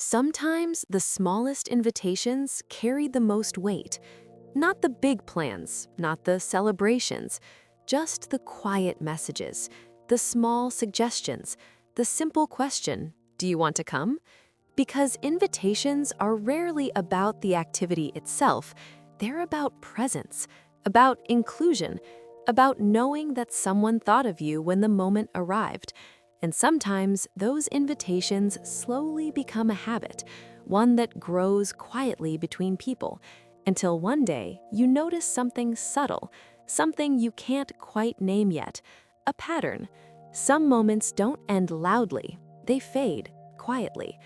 Sometimes the smallest invitations carry the most weight. Not the big plans, not the celebrations, just the quiet messages, the small suggestions, the simple question, "Do you want to come?" Because invitations are rarely about the activity itself, they're about presence, about inclusion, about knowing that someone thought of you when the moment arrived. And sometimes those invitations slowly become a habit, one that grows quietly between people, until one day you notice something subtle, something you can't quite name yet, a pattern. Some moments don't end loudly, they fade quietly.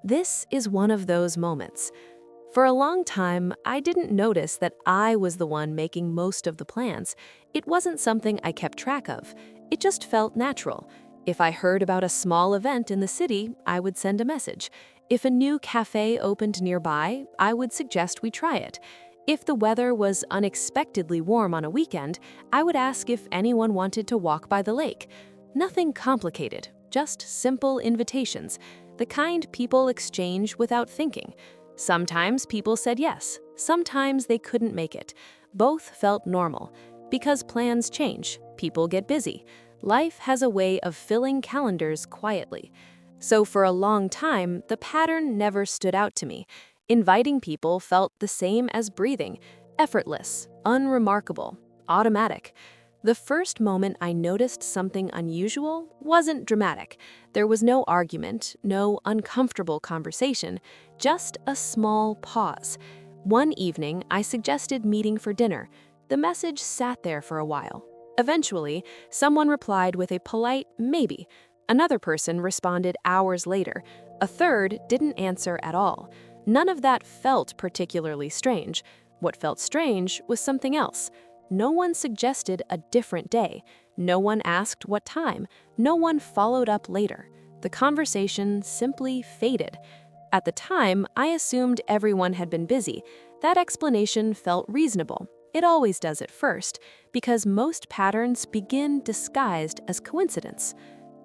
This is one of those moments. For a long time, I didn't notice that I was the one making most of the plans. It wasn't something I kept track of. It just felt natural. If I heard about a small event in the city, I would send a message. If a new cafe opened nearby, I would suggest we try it. If the weather was unexpectedly warm on a weekend, I would ask if anyone wanted to walk by the lake. Nothing complicated, just simple invitations, the kind people exchange without thinking. Sometimes people said yes, sometimes they couldn't make it. Both felt normal. Because plans change, people get busy. Life has a way of filling calendars quietly. So for a long time, the pattern never stood out to me. Inviting people felt the same as breathing, effortless, unremarkable, automatic. The first moment I noticed something unusual wasn't dramatic. There was no argument, no uncomfortable conversation, just a small pause. One evening, I suggested meeting for dinner. The message sat there for a while. Eventually, someone replied with a polite maybe. Another person responded hours later. A third didn't answer at all. None of that felt particularly strange. What felt strange was something else. No one suggested a different day. No one asked what time. No one followed up later. The conversation simply faded. At the time, I assumed everyone had been busy. That explanation felt reasonable. It always does at first, because most patterns begin disguised as coincidence.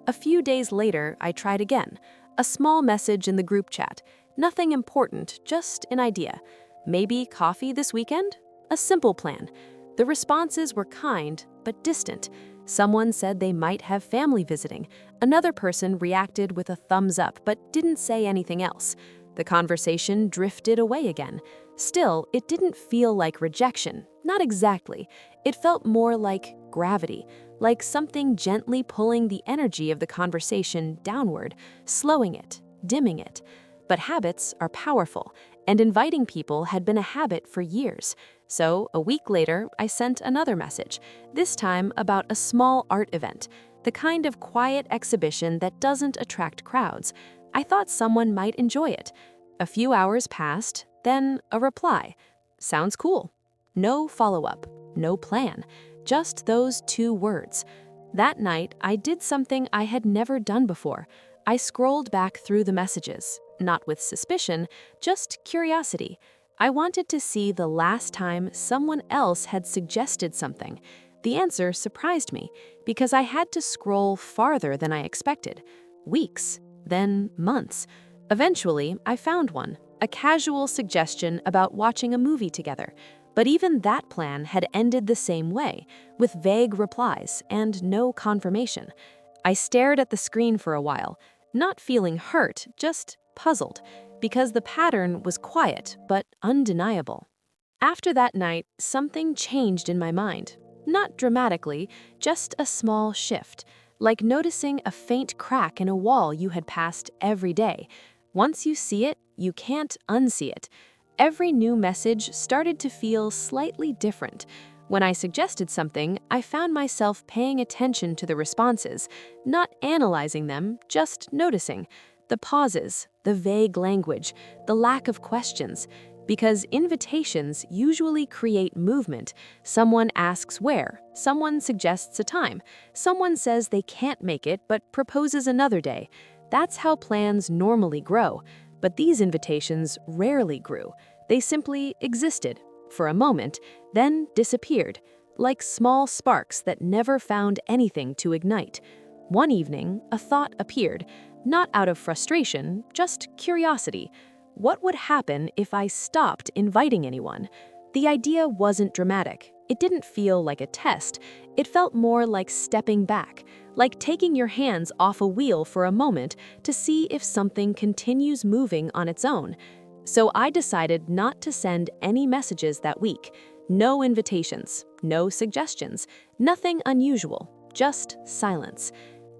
A few days later, I tried again. A small message in the group chat. Nothing important, just an idea. Maybe coffee this weekend? A simple plan. The responses were kind, but distant. Someone said they might have family visiting. Another person reacted with a thumbs up, but didn't say anything else. The conversation drifted away again. Still, it didn't feel like rejection. Not exactly. It felt more like gravity, like something gently pulling the energy of the conversation downward, slowing it, dimming it. But habits are powerful, and inviting people had been a habit for years. So, a week later, I sent another message, this time about a small art event, the kind of quiet exhibition that doesn't attract crowds. I thought someone might enjoy it. A few hours passed, then a reply. Sounds cool. No follow-up, no plan, just those two words. That night, I did something I had never done before. I scrolled back through the messages, not with suspicion, just curiosity. I wanted to see the last time someone else had suggested something. The answer surprised me, because I had to scroll farther than I expected. Weeks, then months. Eventually, I found one, a casual suggestion about watching a movie together. But even that plan had ended the same way, with vague replies and no confirmation. I stared at the screen for a while, not feeling hurt, just puzzled, because the pattern was quiet but undeniable. After that night, something changed in my mind. Not dramatically, just a small shift, like noticing a faint crack in a wall you had passed every day. Once you see it, you can't unsee it. Every new message started to feel slightly different. When I suggested something, I found myself paying attention to the responses, not analyzing them, just noticing. The pauses, the vague language, the lack of questions. Because invitations usually create movement. Someone asks where, someone suggests a time, someone says they can't make it but proposes another day. That's how plans normally grow. But these invitations rarely grew. They simply existed for a moment, then disappeared, like small sparks that never found anything to ignite. One evening, a thought appeared. Not out of frustration, just curiosity. What would happen if I stopped inviting anyone? The idea wasn't dramatic. It didn't feel like a test. It felt more like stepping back, like taking your hands off a wheel for a moment to see if something continues moving on its own. So I decided not to send any messages that week. No invitations, no suggestions, nothing unusual, just silence.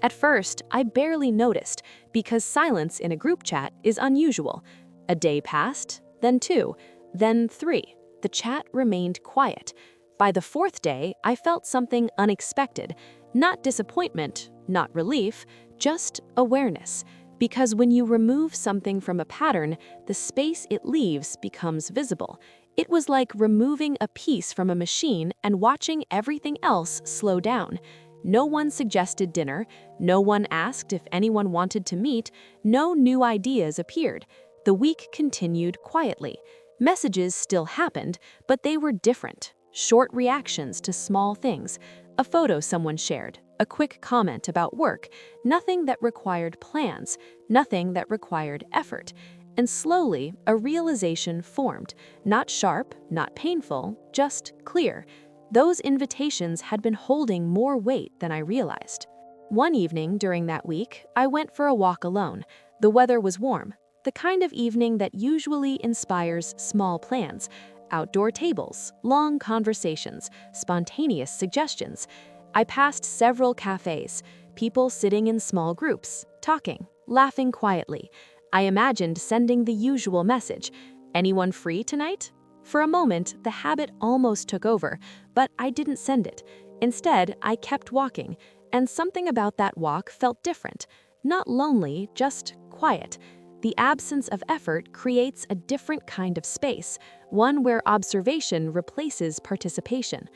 At first, I barely noticed because silence in a group chat is unusual. A day passed, then 2, then 3. The chat remained quiet. By the 4th day, I felt something unexpected. Not disappointment, not relief, just awareness. Because when you remove something from a pattern, the space it leaves becomes visible. It was like removing a piece from a machine and watching everything else slow down. No one suggested dinner, no one asked if anyone wanted to meet, no new ideas appeared. The week continued quietly. Messages still happened, but they were different. Short reactions to small things, a photo someone shared, a quick comment about work, nothing that required plans, nothing that required effort. And slowly, a realization formed, not sharp, not painful, just clear. Those invitations had been holding more weight than I realized. One evening during that week, I went for a walk alone. The weather was warm, the kind of evening that usually inspires small plans. Outdoor tables, long conversations, spontaneous suggestions. I passed several cafes, people sitting in small groups, talking, laughing quietly. I imagined sending the usual message, "Anyone free tonight?" For a moment, the habit almost took over, but I didn't send it. Instead, I kept walking, and something about that walk felt different. Not lonely, just quiet. The absence of effort creates a different kind of space, one where observation replaces participation.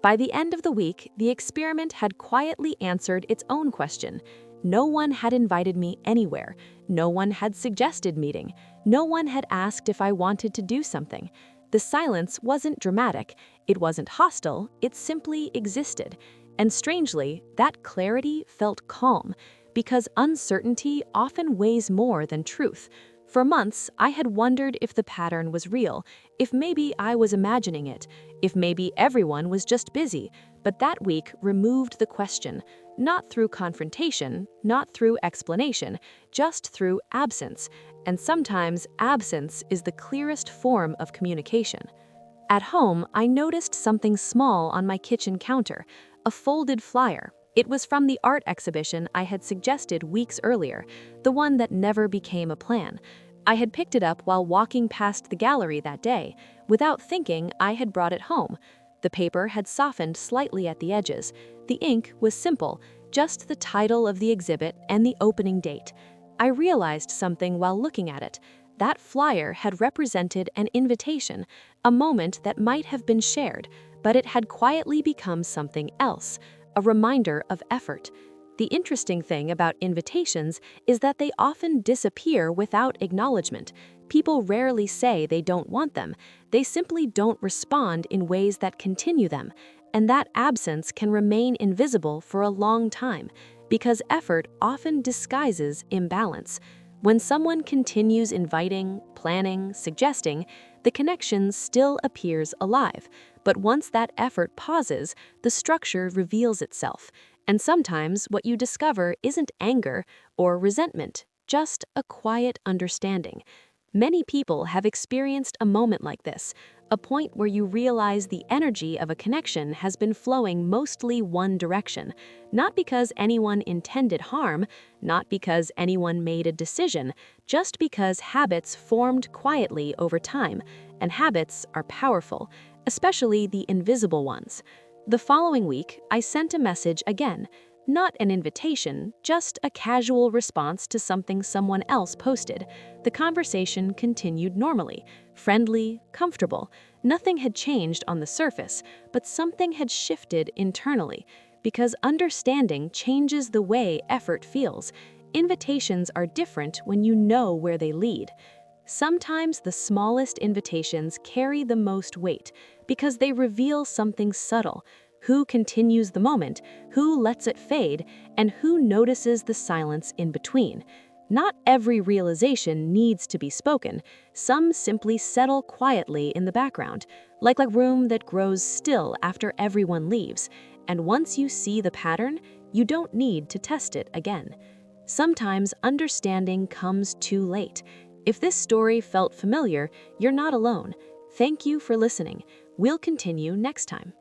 By the end of the week, the experiment had quietly answered its own question. No one had invited me anywhere. No one had suggested meeting. No one had asked if I wanted to do something. The silence wasn't dramatic. It wasn't hostile. It simply existed. And strangely, that clarity felt calm, because uncertainty often weighs more than truth. For months, I had wondered if the pattern was real, if maybe I was imagining it, if maybe everyone was just busy. But that week removed the question, not through confrontation, not through explanation, just through absence. And sometimes absence is the clearest form of communication. At home, I noticed something small on my kitchen counter, a folded flyer. It was from the art exhibition I had suggested weeks earlier, the one that never became a plan. I had picked it up while walking past the gallery that day. Without thinking, I had brought it home. The paper had softened slightly at the edges. The ink was simple, just the title of the exhibit and the opening date. I realized something while looking at it. That flyer had represented an invitation, a moment that might have been shared, but it had quietly become something else, a reminder of effort. The interesting thing about invitations is that they often disappear without acknowledgement. People rarely say they don't want them. They simply don't respond in ways that continue them. And that absence can remain invisible for a long time, because effort often disguises imbalance. When someone continues inviting, planning, suggesting, the connection still appears alive. But once that effort pauses, the structure reveals itself. And sometimes what you discover isn't anger or resentment, just a quiet understanding. Many people have experienced a moment like this, a point where you realize the energy of a connection has been flowing mostly one direction, not because anyone intended harm, not because anyone made a decision, just because habits formed quietly over time, and habits are powerful, especially the invisible ones. The following week, I sent a message again, not an invitation, just a casual response to something someone else posted. The conversation continued normally, friendly, comfortable. Nothing had changed on the surface, but something had shifted internally, because understanding changes the way effort feels. Invitations are different when you know where they lead. Sometimes the smallest invitations carry the most weight because they reveal something subtle. Who continues the moment, who lets it fade, and who notices the silence in between. Not every realization needs to be spoken. Some simply settle quietly in the background, like a room that grows still after everyone leaves. And once you see the pattern, you don't need to test it again. Sometimes understanding comes too late. If this story felt familiar, you're not alone. Thank you for listening. We'll continue next time.